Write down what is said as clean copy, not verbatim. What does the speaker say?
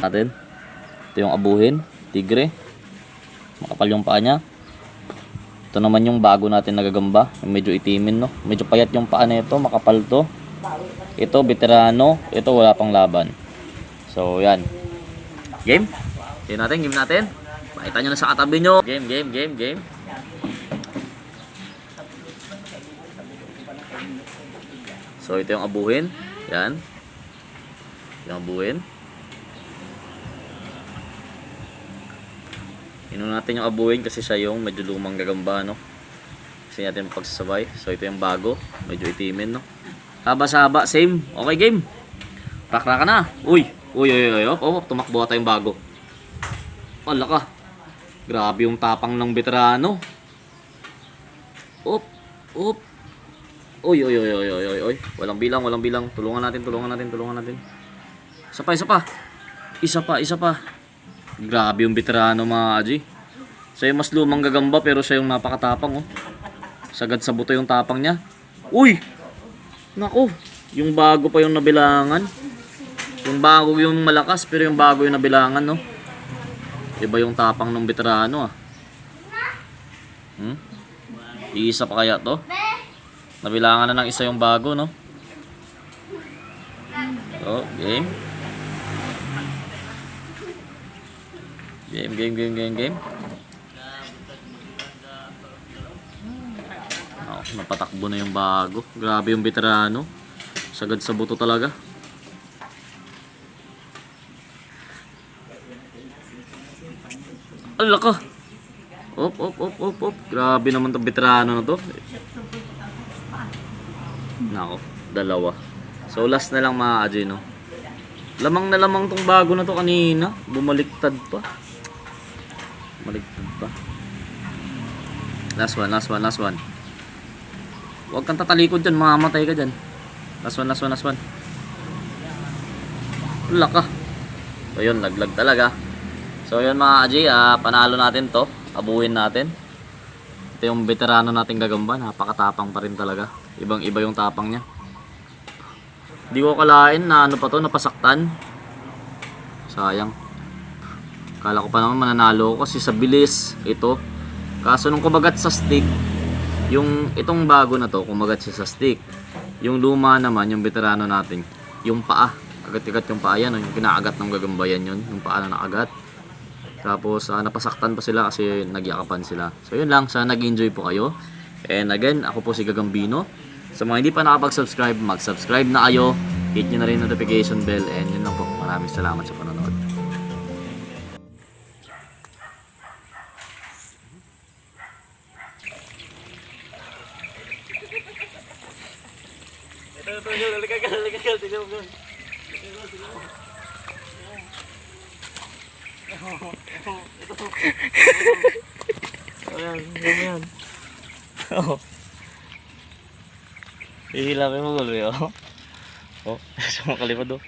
natin. Ito yung abuhin, tigre. Makapal yung paa niya. Ito naman yung bago natin nagagamba, medyo itimin, no. Medyo payat yung paa nito, makapal to. Ito veterano, ito wala pang laban. So yan. Game? Game natin. Pakita nyo na sa katabi nyo. Game. So ito yung abuhin. Yan. Yung abuhin. Inuun natin yung abuhin kasi siya yung medyo lumang gagamba, no. Kasi natin pagsasabay. So ito yung bago, medyo itimin, no. Haba, same. Okay, game. Rakra ka na. Uy. Tumakbo ata yung bago. Wala ka. Grabe yung tapang ng veterano. Up. Uy. Walang bilang. Tulungan natin. Isa pa. Grabe yung veterano, mga Aji. Siya yung mas lumang gagamba pero siya yung napakatapang, oh. Sagad sa buto yung tapang niya. Uy! Nako, yung bago pa yung nabilangan. Yung bago yung malakas pero yung bago yung nabilangan, no. Iba yung tapang ng veterano, ah. Iisa pa kaya to? Nabilangan na ng isa yung bago, no. So, game. Oh, napatakbo na yung bago. Grabe yung veterano. Sagad sa buto talaga. Ala ka. Op. Grabe naman 'tong veterano na to. Nako, dalawa. So last na lang, mga Aji, no. Lamang na lamang tong bago na to kanina. Bumaliktad pa. Last one. Huwag kang tatalikod dyan, mamamatay ka dyan. Last one. Wala ka. So yun, laglag talaga. So yun, mga Aji, panalo natin to. Abuhin natin. Ito yung veterano nating gagamba. Napakatapang pa rin talaga. Ibang iba yung tapang niya. Di ko kalain na ano pa to, napasaktan. Sayang. Kala ko pa naman mananalo ko kasi sa bilis ito. Kaso nung kumagat sa stick, yung itong bago na to, kumagat siya sa stick. Yung luma naman, yung veterano natin, yung paa. Agat-agat yung paa yan, yung kinaagat ng gagambayan yun, yung paa na nakagat. Tapos napasaktan pa sila kasi nagyakapan sila. So yun lang, sana nag-enjoy po kayo. And again, ako po si Gagambino. Sa mga hindi pa nakapag-subscribe, mag-subscribe na kayo. Hit nyo na rin notification bell. And yun lang po, maraming salamat sa panonood. Ayan. Oh. Ihilapin mo gulo yun. Oh, sa mga kalipad, oh.